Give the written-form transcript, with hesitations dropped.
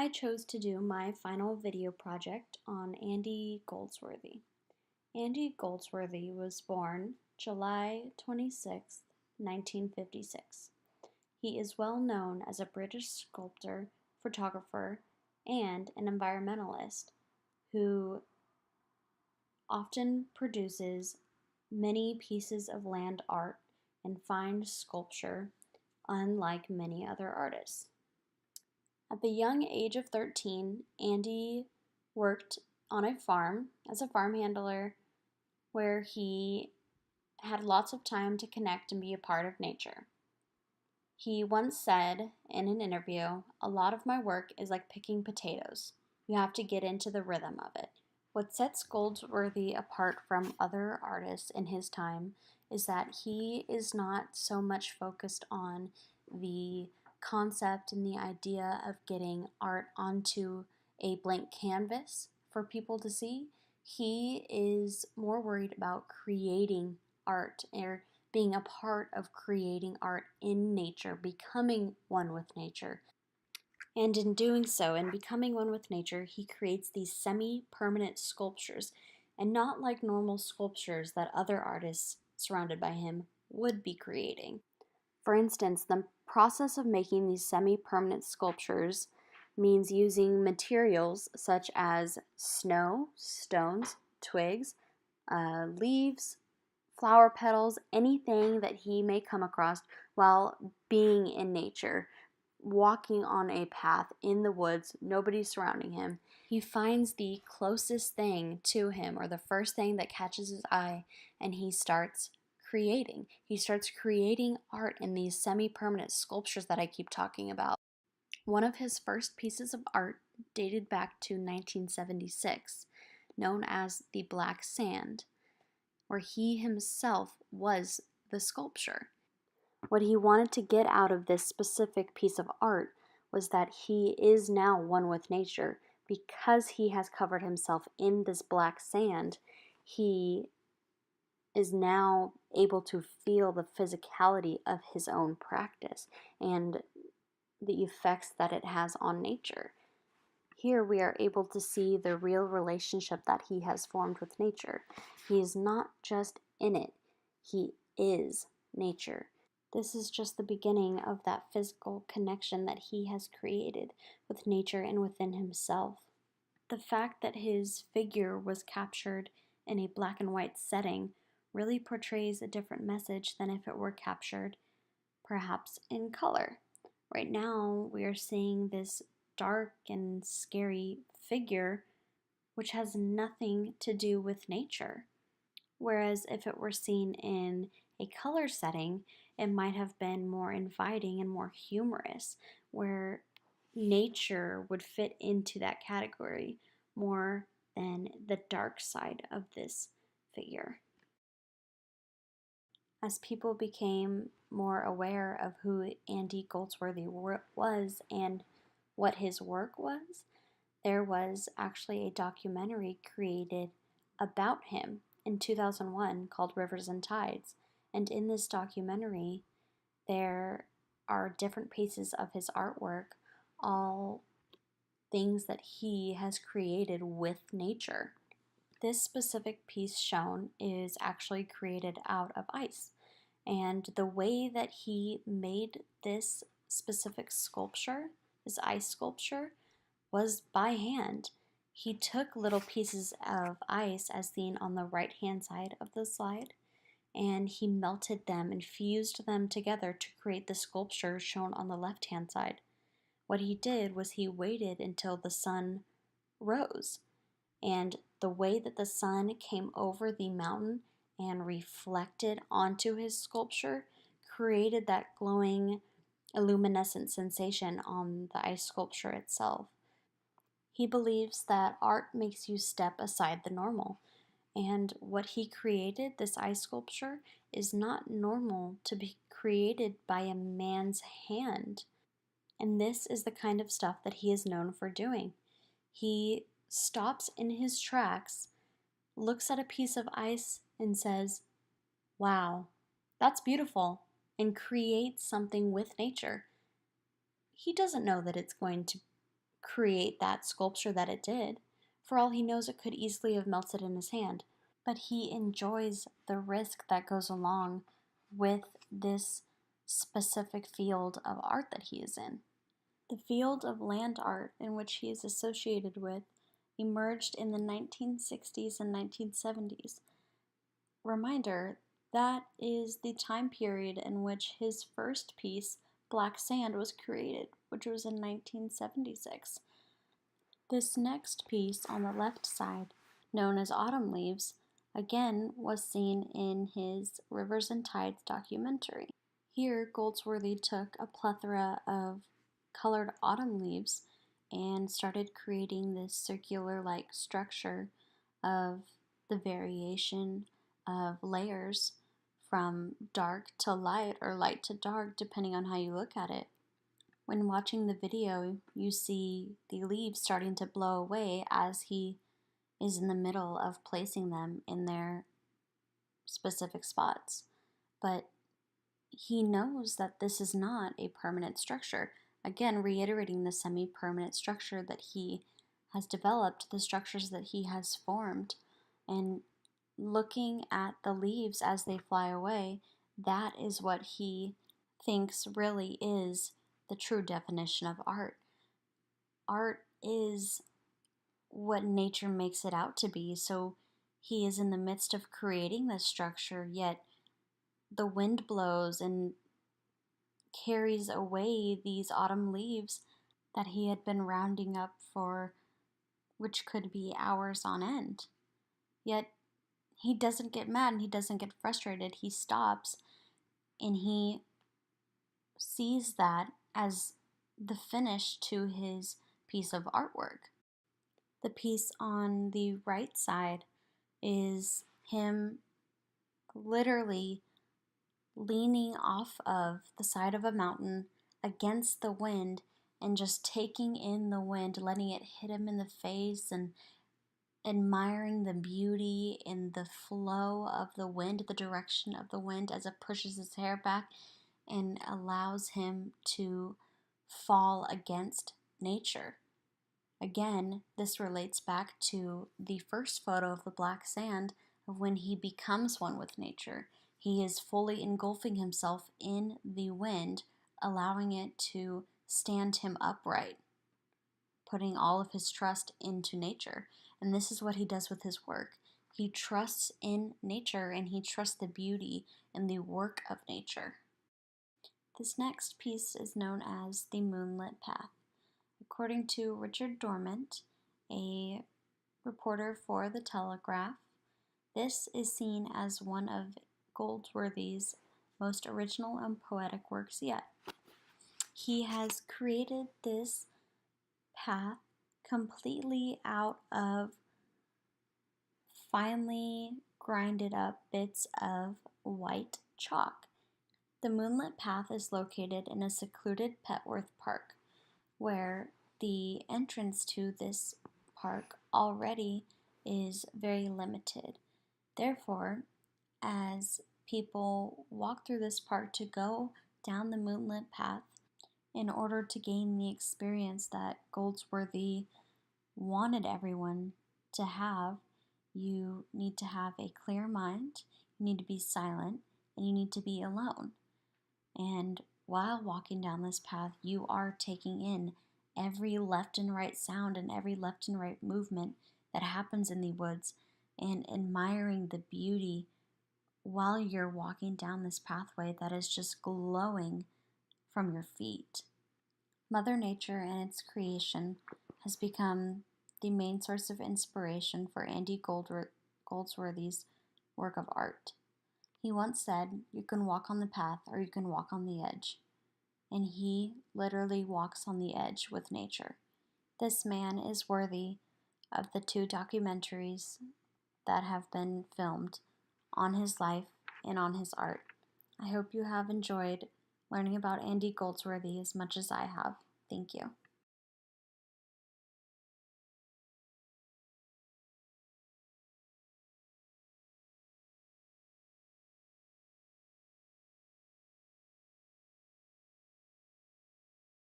I chose to do my final video project on Andy Goldsworthy. Andy Goldsworthy was born July 26, 1956. He is well known as a British sculptor, photographer, and an environmentalist who often produces many pieces of land art and fine sculpture, unlike many other artists. At the young age of 13, Andy worked on a farm as a farm handler where he had lots of time to connect and be a part of nature. He once said in an interview, "A lot of my work is like picking potatoes. You have to get into the rhythm of it." What sets Goldsworthy apart from other artists in his time is that he is not so much focused on the concept and the idea of getting art onto a blank canvas for people to see. He is more worried about creating art or being a part of creating art in nature, becoming one with nature. And in doing so, in becoming one with nature, he creates these semi-permanent sculptures, and not like normal sculptures that other artists surrounded by him would be creating. For instance, the process of making these semi-permanent sculptures means using materials such as snow, stones, twigs, leaves, flower petals, anything that he may come across while being in nature, walking on a path in the woods, nobody surrounding him. He finds the closest thing to him or the first thing that catches his eye, and he starts creating. He starts creating art in these semi-permanent sculptures that I keep talking about. One of his first pieces of art dated back to 1976, known as the Black Sand, where he himself was the sculpture. What he wanted to get out of this specific piece of art was that he is now one with nature. Because he has covered himself in this black sand, he is now able to feel the physicality of his own practice and the effects that it has on nature. Here we are able to see the real relationship that he has formed with nature. He is not just in it, he is nature. This is just the beginning of that physical connection that he has created with nature and within himself. The fact that his figure was captured in a black and white setting really portrays a different message than if it were captured perhaps in color. Right now, we are seeing this dark and scary figure which has nothing to do with nature. Whereas if it were seen in a color setting, it might have been more inviting and more humorous, where nature would fit into that category more than the dark side of this figure. As people became more aware of who Andy Goldsworthy was and what his work was, there was actually a documentary created about him in 2001 called Rivers and Tides. And in this documentary, there are different pieces of his artwork, all things that he has created with nature. This specific piece shown is actually created out of ice. And the way that he made this specific sculpture, this ice sculpture, was by hand. He took little pieces of ice, as seen on the right hand side of the slide, and he melted them and fused them together to create the sculpture shown on the left hand side. What he did was he waited until the sun rose, and the way that the sun came over the mountain and reflected onto his sculpture created that glowing luminescent sensation on the ice sculpture itself. He believes that art makes you step aside the normal, and what he created, this ice sculpture, is not normal to be created by a man's hand. And this is the kind of stuff that he is known for doing. He stops in his tracks, looks at a piece of ice, and says, "Wow, that's beautiful," and creates something with nature. He doesn't know that it's going to create that sculpture that it did. For all he knows, it could easily have melted in his hand. But he enjoys the risk that goes along with this specific field of art that he is in. The field of land art in which he is associated with emerged in the 1960s and 1970s. Reminder, that is the time period in which his first piece, Black Sand, was created, which was in 1976. This next piece on the left side, known as Autumn Leaves, again was seen in his Rivers and Tides documentary. Here, Goldsworthy took a plethora of colored autumn leaves and started creating this circular-like structure of the variation of layers from dark to light or light to dark, depending on how you look at it. When watching the video, you see the leaves starting to blow away as he is in the middle of placing them in their specific spots. But he knows that this is not a permanent structure. Again, reiterating the semi-permanent structure that he has developed, the structures that he has formed, and looking at the leaves as they fly away, that is what he thinks really is the true definition of art. Art is what nature makes it out to be, so he is in the midst of creating this structure, yet the wind blows and carries away these autumn leaves that he had been rounding up for which could be hours on end. Yet he doesn't get mad and he doesn't get frustrated. He stops and he sees that as the finish to his piece of artwork. The piece on the right side is him literally leaning off of the side of a mountain against the wind and just taking in the wind, letting it hit him in the face and admiring the beauty in the flow of the wind, the direction of the wind as it pushes his hair back and allows him to fall against nature. Again, this relates back to the first photo of the black sand of when he becomes one with nature. He is fully engulfing himself in the wind, allowing it to stand him upright, putting all of his trust into nature. And this is what he does with his work. He trusts in nature and he trusts the beauty and the work of nature. This next piece is known as the Moonlit Path. According to Richard Dormant, a reporter for The Telegraph, this is seen as one of Goldsworthy's most original and poetic works yet. He has created this path completely out of finely grinded up bits of white chalk. The Moonlit Path is located in a secluded Petworth Park, where the entrance to this park already is very limited. Therefore, as people walk through this park to go down the Moonlit Path, in order to gain the experience that Goldsworthy wanted everyone to have, you need to have a clear mind, you need to be silent, and you need to be alone. And while walking down this path, you are taking in every left and right sound and every left and right movement that happens in the woods and admiring the beauty while you're walking down this pathway that is just glowing from your feet. Mother Nature and its creation has become the main source of inspiration for Andy Goldsworthy's work of art. He once said, "You can walk on the path or you can walk on the edge." And he literally walks on the edge with nature. This man is worthy of the 2 documentaries that have been filmed on his life and on his art. I hope you have enjoyed learning about Andy Goldsworthy as much as I have. Thank you.